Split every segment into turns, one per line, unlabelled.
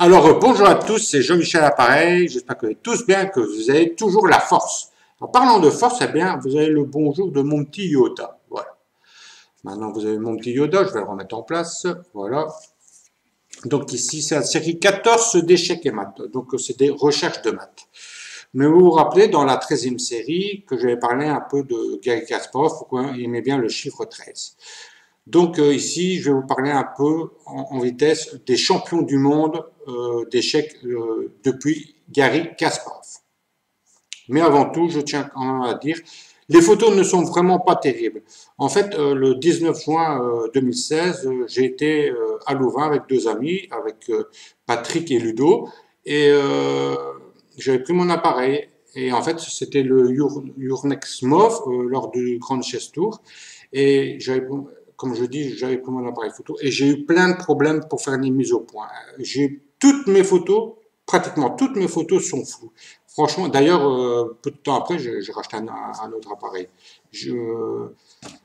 Bonjour à tous, c'est Jean-Michel Appareil, j'espère que vous allez tous bien, que vous avez toujours la force. En parlant de force, eh bien, vous avez le bonjour de mon petit Yoda, voilà. Maintenant, vous avez mon petit Yoda, je vais le remettre en place, voilà. Donc ici, c'est la série 14 d'échecs et maths, donc c'est des recherches de maths. Mais vous vous rappelez, dans la 13e série, que j'avais parlé un peu de Garry Kasparov, pourquoi il aimait bien le chiffre 13. Donc ici, je vais vous parler un peu en vitesse des champions du monde d'échecs depuis Garry Kasparov. Mais avant tout, je tiens quand même à dire, les photos ne sont vraiment pas terribles. En fait, le 19 juin 2016, j'ai été à Louvain avec deux amis, avec Patrick et Ludo, et j'avais pris mon appareil. Et en fait, c'était le Yournex Mov lors du Grand Chess Tour. Et j'avais, comme je dis, j'avais pris mon appareil photo et j'ai eu plein de problèmes pour faire les mises au point. J'ai toutes mes photos, pratiquement toutes mes photos sont floues. Franchement, d'ailleurs, peu de temps après, j'ai racheté un autre appareil.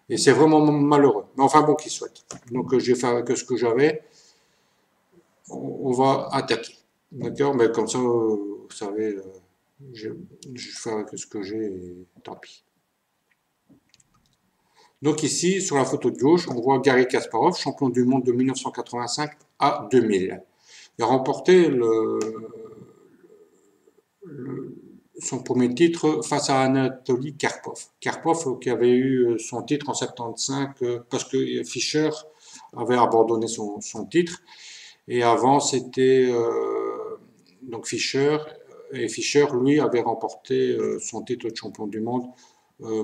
Et c'est vraiment malheureux. Mais enfin bon, qui souhaite. Donc j'ai fait avec ce que j'avais. On va attaquer. D'accord? Mais comme ça, vous savez, je fais avec ce que j'ai et tant pis. Donc ici, sur la photo de gauche, on voit Garry Kasparov, champion du monde de 1985 à 2000. Il a remporté son premier titre face à Anatoly Karpov. Karpov qui avait eu son titre en 75 parce que Fischer avait abandonné son titre. Et avant, c'était donc Fischer. Et Fischer, lui, avait remporté son titre de champion du monde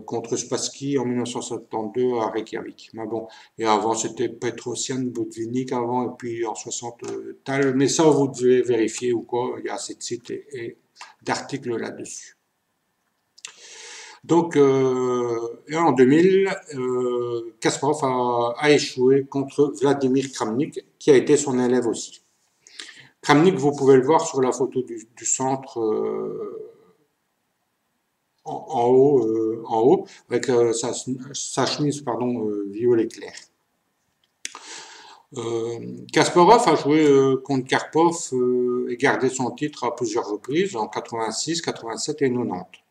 contre Spassky en 1972 à Reykjavik. Mais bon, et avant c'était Petrosian, Botvinnik avant, et puis en 60 Tal. Mais ça, vous devez vérifier ou quoi, il y a assez de sites et d'articles là-dessus. Donc, en 2000, Kasparov a échoué contre Vladimir Kramnik, qui a été son élève aussi. Kramnik, vous pouvez le voir sur la photo du centre en haut, avec sa chemise violet clair. Kasparov a joué contre Karpov et gardé son titre à plusieurs reprises, en 86, 87 et 90.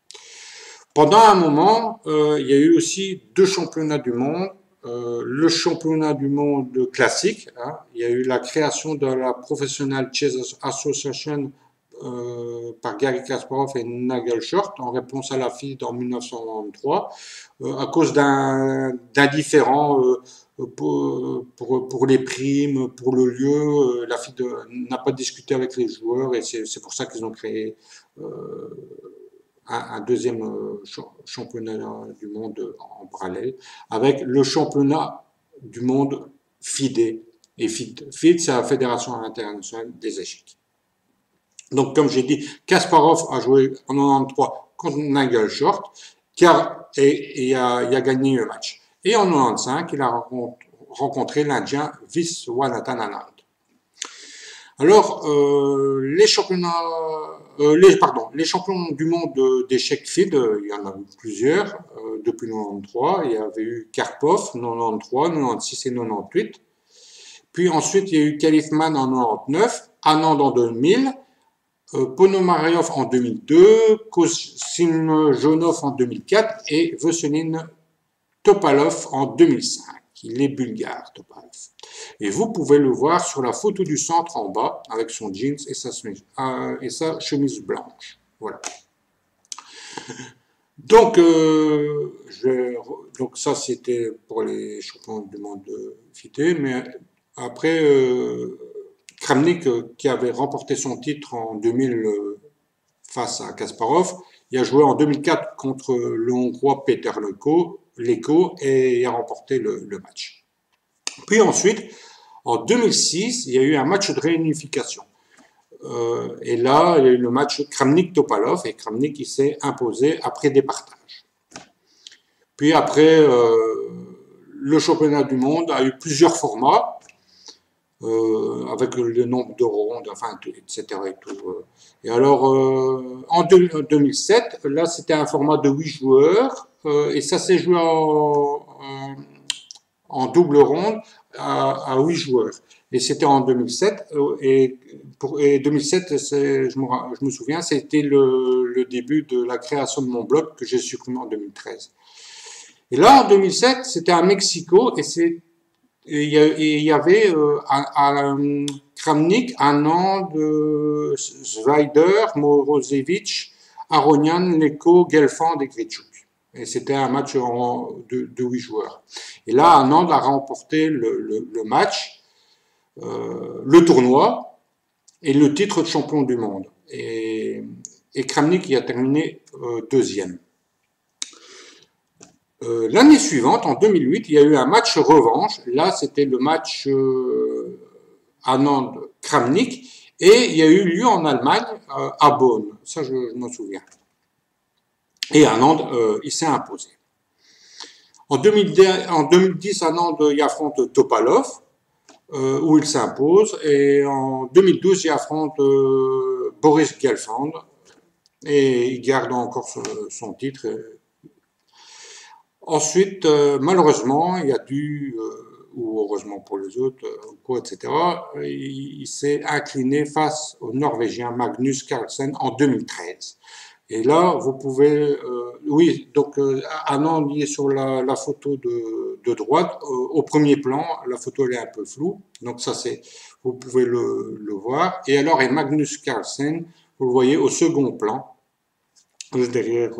Pendant un moment, il y a eu aussi deux championnats du monde. Le championnat du monde classique, hein, il y a eu la création de la Professional Chess Association par Garry Kasparov et Nigel Short en réponse à la FIDE en 1993 à cause d'un différend pour les primes, pour le lieu. La FIDE n'a pas discuté avec les joueurs et c'est pour ça qu'ils ont créé un deuxième championnat du monde en parallèle avec le championnat du monde FIDE. Et FIDE, c'est la Fédération internationale des échecs. Donc, comme j'ai dit, Kasparov a joué en 93 contre Nigel Short, et a gagné le match. Et en 95, il a rencontré l'Indien Viswanathan Anand. Alors, les champions du monde d'échecs FIDE, il y en a eu plusieurs depuis 93. Il y avait eu Karpov 93, 96 et 98. Puis ensuite, il y a eu Kalifman en 99, Anand en 2000. Ponomarev en 2002, Kosim-Jonov en 2004 et Veselin Topalov en 2005. Il est bulgare, Topalov. Et vous pouvez le voir sur la photo du centre en bas avec son jeans et sa chemise blanche. Voilà. Donc, donc ça c'était pour les champions du monde FIDE, mais après Kramnik, qui avait remporté son titre en 2000 face à Kasparov, il a joué en 2004 contre le Hongrois Peter Leko et il a remporté le match. Puis ensuite, en 2006, il y a eu un match de réunification. Et là, il y a eu le match Kramnik-Topalov et Kramnik qui s'est imposé après des partages. Puis après, le championnat du monde a eu plusieurs formats. Avec le nombre de rondes, enfin, etc. Et, tout. Et alors, en 2007, là, c'était un format de 8 joueurs, et ça s'est joué en double ronde à 8 joueurs. Et c'était en 2007, et Et 2007, je me souviens, c'était le début de la création de mon blog que j'ai supprimé en 2013. Et là, en 2007, c'était à Mexico et il y avait à Kramnik un an de Svider, Morozevich, Aronian, Leko, Gelfand et Gritchouk. Et c'était un match de 8 joueurs. Et là, Anand a remporté le match, le tournoi et le titre de champion du monde. Et Kramnik y a terminé deuxième. L'année suivante, en 2008, il y a eu un match revanche. Là, c'était le match Anand-Kramnik. Et il y a eu lieu en Allemagne, à Bonn. Ça, je m'en souviens. Et Anand, il s'est imposé. En 2010, Anand il affronte Topalov, où il s'impose. Et en 2012, il affronte Boris Gelfand. Et il garde encore son titre. Ensuite, malheureusement, il y a ou heureusement pour les autres, etc., il s'est incliné face au Norvégien Magnus Carlsen en 2013. Et là, vous pouvez, oui, donc Anand est sur la photo de droite, au premier plan, la photo elle est un peu floue, donc ça vous pouvez le voir. Et alors, et Magnus Carlsen, vous le voyez au second plan, juste derrière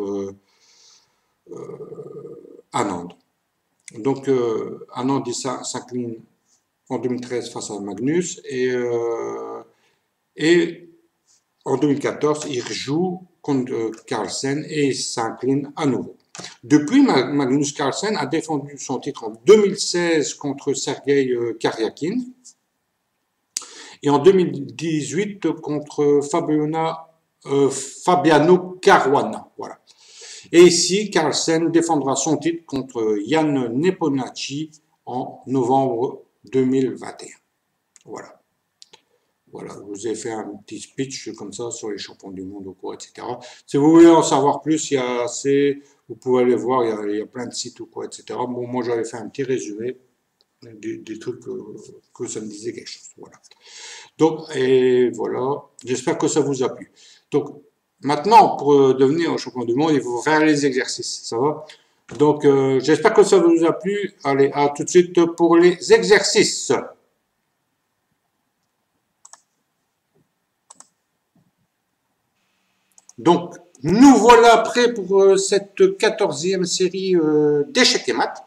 Anand. Donc, Anand s'incline en 2013 face à Magnus et en 2014, il joue contre Carlsen et il s'incline à nouveau. Depuis, Magnus Carlsen a défendu son titre en 2016 contre Sergei Karyakin et en 2018 contre Fabiano Caruana. Voilà. Et ici, Carlsen défendra son titre contre Jan Nepomniachtchi en novembre 2021. Voilà. Voilà, je vous ai fait un petit speech comme ça sur les champions du monde ou quoi, etc. Si vous voulez en savoir plus, il y a vous pouvez aller voir, il y a plein de sites ou quoi, etc. Bon, moi j'avais fait un petit résumé des trucs que ça me disait quelque chose. Voilà. Donc, et voilà, j'espère que ça vous a plu. Donc, maintenant, pour devenir champion du monde, il faut faire les exercices, ça va? Donc, j'espère que ça vous a plu. Allez, à tout de suite pour les exercices. Donc, nous voilà prêts pour cette 14e série d'échecs et maths.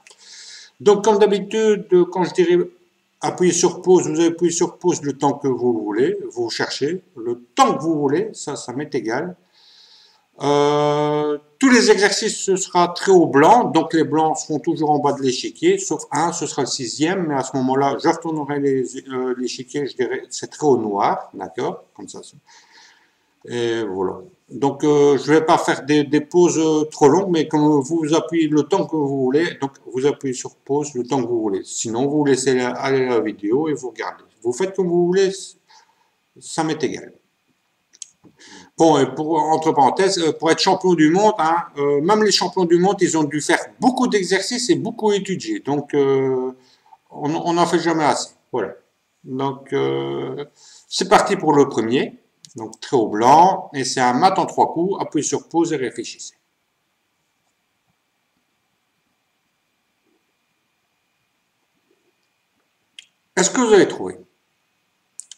Donc, comme d'habitude, quand je dirais appuyez sur pause, vous appuyez sur pause le temps que vous voulez, vous cherchez, le temps que vous voulez, ça m'est égal. Tous les exercices, ce sera très haut blanc, donc les blancs seront toujours en bas de l'échiquier, sauf un, ce sera le 6e, mais à ce moment-là, je retournerai l'échiquier, je dirais, c'est très haut noir, d'accord, comme ça. Et voilà. Donc, je ne vais pas faire des pauses trop longues, mais comme vous appuyez le temps que vous voulez, donc vous appuyez sur pause le temps que vous voulez. Sinon, vous laissez aller la vidéo et vous regardez. Vous faites comme vous voulez, ça m'est égal. Bon, et entre parenthèses, pour être champion du monde, hein, même les champions du monde, ils ont dû faire beaucoup d'exercices et beaucoup étudier. Donc, on n'en fait jamais assez. Voilà. Donc, c'est parti pour le premier. Donc, très haut blanc. Et c'est un mat en 3 coups. Appuyez sur pause et réfléchissez. Est-ce que vous avez trouvé?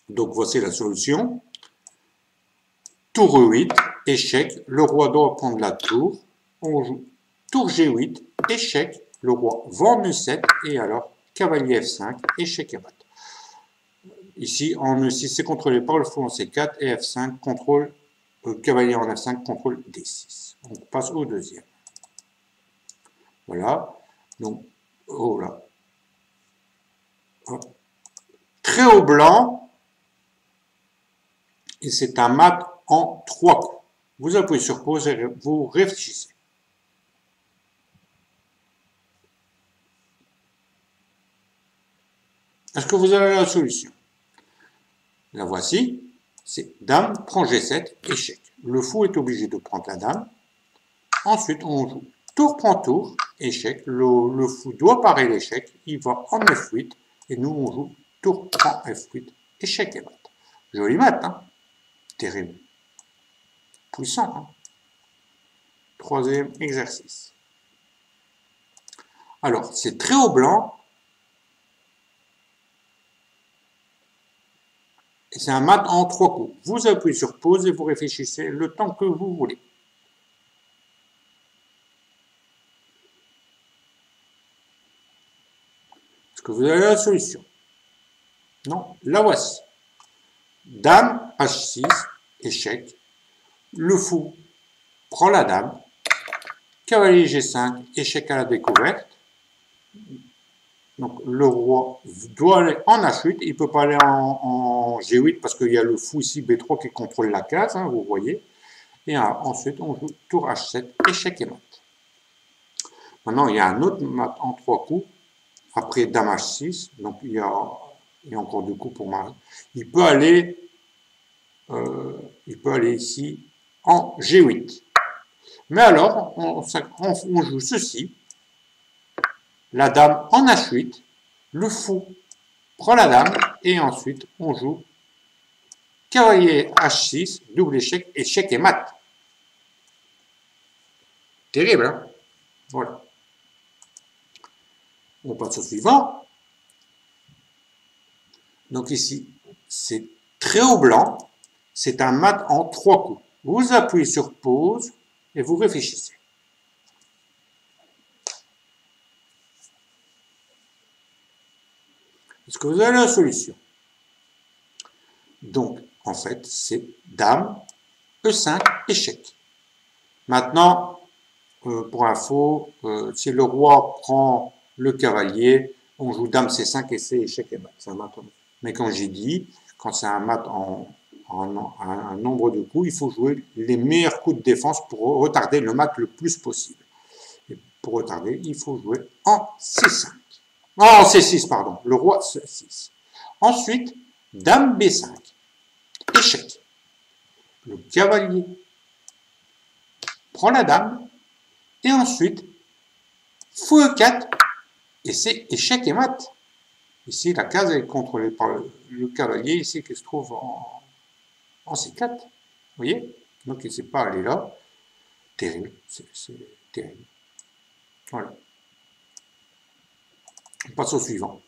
Donc, voici la solution. Tour E8, échec, le roi doit prendre la tour, on joue tour G8, échec, le roi vend E7, et alors cavalier F5, échec et mat. Ici, en E6, c'est contrôlé par le fou en C4, et F5, contrôle, cavalier en F5, contrôle D6. On passe au deuxième. Voilà, donc, oh là. Très haut blanc, et c'est un mat en 3 coups. Vous appuyez sur pause et vous réfléchissez. Est-ce que vous avez la solution? La voici. C'est dame prend G7, échec. Le fou est obligé de prendre la dame. Ensuite, on joue tour prend tour, échec. Le fou doit parer l'échec. Il va en F8. Et nous, on joue tour prend F8, échec et mat. Joli mat, hein? Terrible. Puissant, hein? Troisième exercice. Alors, c'est très haut blanc. Et c'est un mat en 3 coups. Vous appuyez sur pause et vous réfléchissez le temps que vous voulez. Est-ce que vous avez la solution? Non, la voici. Dame, H6, échec. Le fou prend la dame. Cavalier G5, échec à la découverte. Donc le roi doit aller en H8, il ne peut pas aller en G8 parce qu'il y a le fou ici B3 qui contrôle la case, hein, vous voyez. Et ensuite on joue tour H7, échec et mat. Maintenant il y a un autre mat en 3 coups, après dame H6, donc il y a encore 2 coups pour Marie. Il peut aller ici en G8. Mais alors on joue ceci. La dame en H8, le fou prend la dame, et ensuite on joue cavalier H6, double échec, échec et mat. Terrible, hein? Voilà. On passe au suivant. Donc ici, c'est très haut blanc, c'est un mat en 3 coups. Vous appuyez sur pause et vous réfléchissez. Est-ce que vous avez la solution? Donc, en fait, c'est dame, E5, échec. Maintenant, pour info, si le roi prend le cavalier, on joue dame C5 et c'est échec et mat. C'est un mat. Mais comme j'ai dit, quand c'est un mat en un nombre de coups, il faut jouer les meilleurs coups de défense pour retarder le mat le plus possible. Et pour retarder, il faut jouer en C5. En C6, pardon. Le roi C6. Ensuite, dame B5. Échec. Le cavalier prend la dame. Et ensuite, fou E4. Et c'est échec et mat. Ici, la case est contrôlée par le cavalier, ici, qui se trouve en C4. Vous voyez? Donc, il ne sait pas aller là. Terrible. C'est terrible. Voilà. On passe au suivant.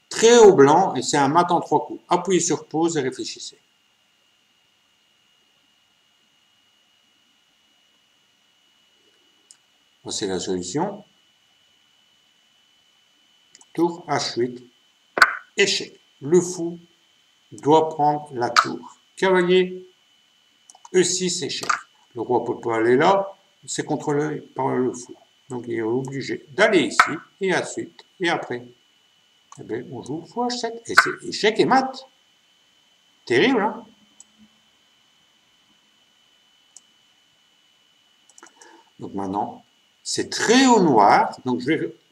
Très haut blanc, et c'est un mat en 3 coups. Appuyez sur pause et réfléchissez. Voici la solution. Tour H8, échec. Le fou doit prendre la tour. Cavalier E6, échec. Le roi ne peut pas aller là, c'est contrôlé par le fou. Donc il est obligé d'aller ici, et ensuite, et après, eh bien, on joue fou H7, et c'est échec et mat. Terrible, hein? Donc maintenant, c'est très haut noir. Donc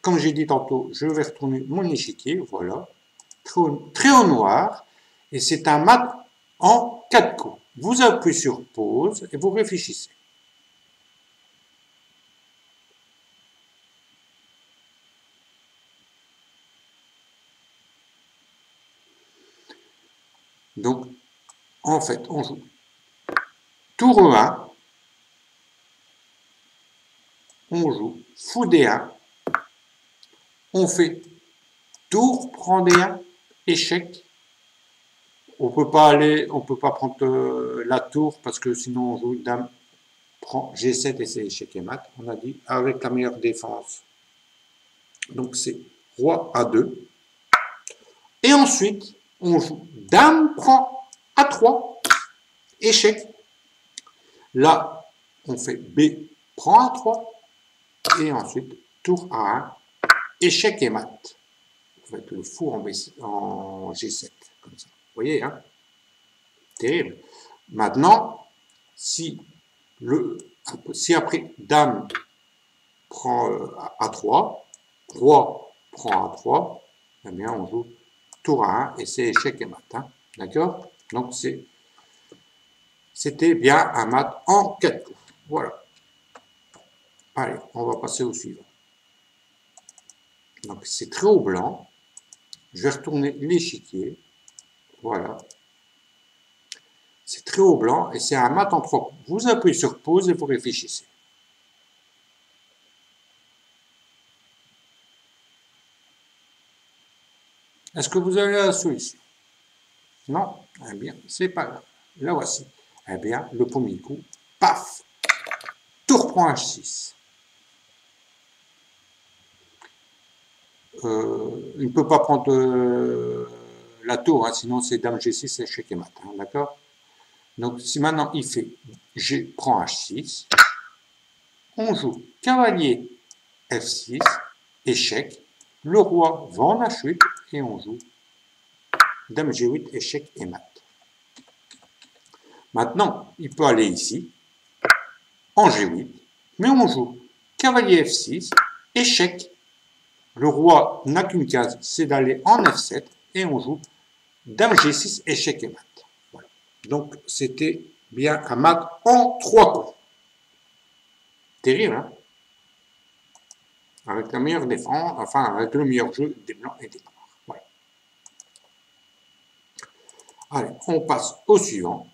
comme j'ai dit tantôt, je vais retourner mon échiquier, voilà. Très haut noir, et c'est un mat en 4 coups. Vous appuyez sur pause et vous réfléchissez. Donc, en fait, on joue tour E1, on joue fou D1, on fait tour prend D1, échec. On peut pas prendre la tour parce que sinon on joue dame prend G7 et c'est échec et mat. On a dit avec la meilleure défense. Donc c'est roi A2. Et ensuite, on joue dame prend A3, échec. Là, on fait B prend A3. Et ensuite, tour A1, échec et mat. Vous faites le fou en G7, comme ça. Vous voyez, hein? Terrible. Maintenant, si après dame prend A3, roi prend A3, eh bien on joue tour A1 et c'est échec et mat. Hein? D'accord? Donc c'était bien un mat en 4 coups. Voilà. Allez, on va passer au suivant. Donc c'est très haut blanc. Je vais retourner l'échiquier. Voilà. C'est très haut blanc et c'est un mat en 3 coups. Vous appuyez sur pause et vous réfléchissez. Est-ce que vous avez la solution? Non? Eh bien, c'est pas grave. La voici. Eh bien, le premier coup, paf! Tour prend H6. Il ne peut pas prendre la tour, hein, sinon c'est Dame G6, échec et mat. Hein, d'accord? Donc, si maintenant il fait G prend H6, on joue cavalier F6, échec, le roi va en H8 et on joue Dame G8, échec et mat. Maintenant, il peut aller ici, en G8, mais on joue cavalier F6, échec. Le roi n'a qu'une case, c'est d'aller en F7 et on joue Dame G6, échec et mat. Voilà. Donc, c'était bien un mat en 3 coups. Terrible, hein? Avec la meilleure défense, enfin, avec le meilleur jeu des blancs et des noirs. Voilà. Allez, on passe au suivant.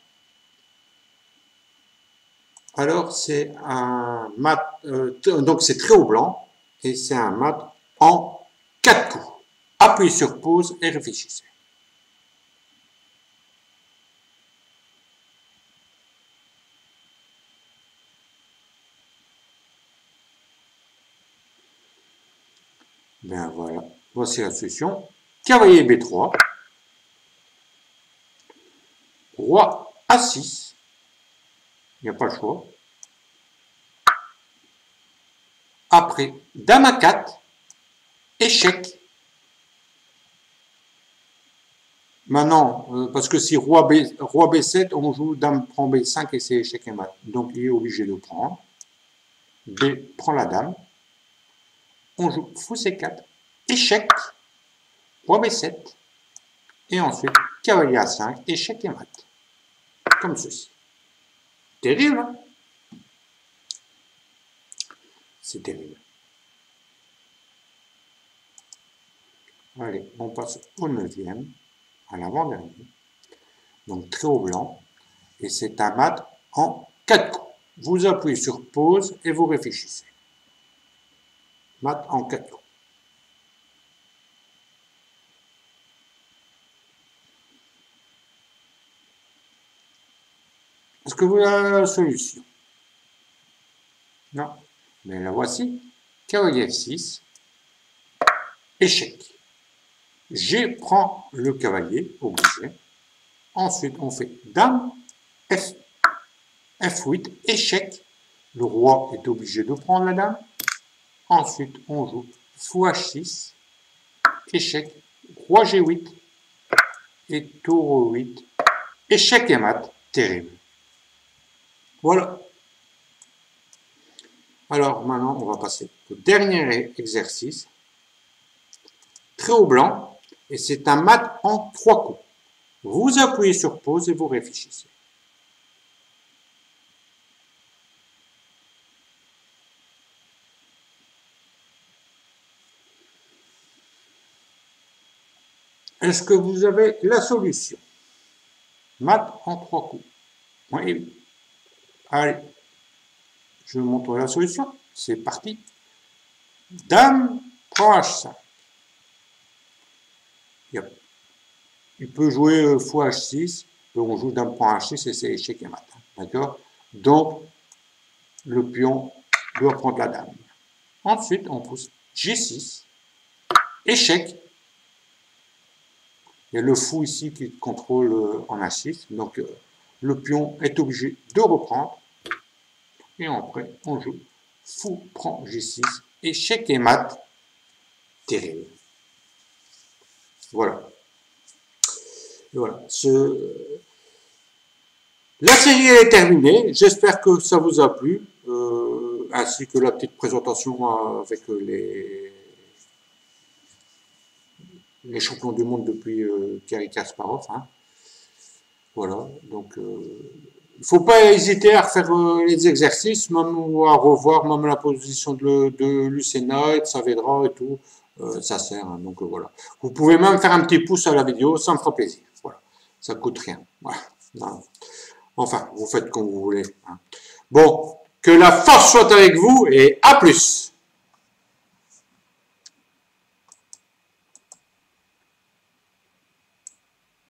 Alors, c'est un mat, donc c'est très haut blanc, et c'est un mat en 4 coups. Appuyez sur pause et réfléchissez. Ben voilà, voici la solution. Cavalier B3, roi A6, il n'y a pas le choix. Après, Dame A4, échec. Maintenant, parce que si roi B7, on joue Dame prend B5 et c'est échec et mat. Donc il est obligé de prendre. B prend la Dame. On joue Fou C4, échec, roi B7. Et ensuite, cavalier A5, échec et mat. Comme ceci. Terrible, hein? C'est terrible. Allez, on passe au 9e, à l'avant-dernier. Donc très haut blanc. Et c'est un mat en 4 coups. Vous appuyez sur pause et vous réfléchissez. Mat en 4 coups. Est-ce que vous avez la solution? Non. Mais la voici. Cavalier F6. Échec. G prend le cavalier, obligé. Ensuite, on fait Dame F8, échec. Le roi est obligé de prendre la Dame. Ensuite, on joue Fou H6, échec. Roi G8 et Tour 8, échec et mat. Terrible. Voilà. Alors maintenant, on va passer au dernier exercice. Très haut blanc, et c'est un mat en 3 coups. Vous appuyez sur pause et vous réfléchissez. Est-ce que vous avez la solution? Mat en 3 coups. Oui. Allez, je vous montre la solution. C'est parti. Dame prend H5. Il peut jouer Fou H6. On joue Dame prend H6 et c'est échec et mat. D'accord? Donc, le pion doit prendre la Dame. Ensuite, on pousse G6. Échec. Il y a le fou ici qui contrôle en H6. Donc, le pion est obligé de reprendre. Et après, on joue Fou prend G6. Échec et mat. Terrible. Voilà. Et voilà. La série est terminée. J'espère que ça vous a plu. Ainsi que la petite présentation avec les champions du monde depuis Garry Kasparov. Hein. Voilà, donc il ne faut pas hésiter à refaire les exercices, même ou à revoir même la position de Lucena et de Saavedra et tout. ça sert, hein, donc voilà. Vous pouvez même faire un petit pouce à la vidéo, ça me fera plaisir. Voilà, ça coûte rien. Voilà. Non. Enfin, vous faites comme vous voulez. Hein. Bon, que la force soit avec vous et à plus.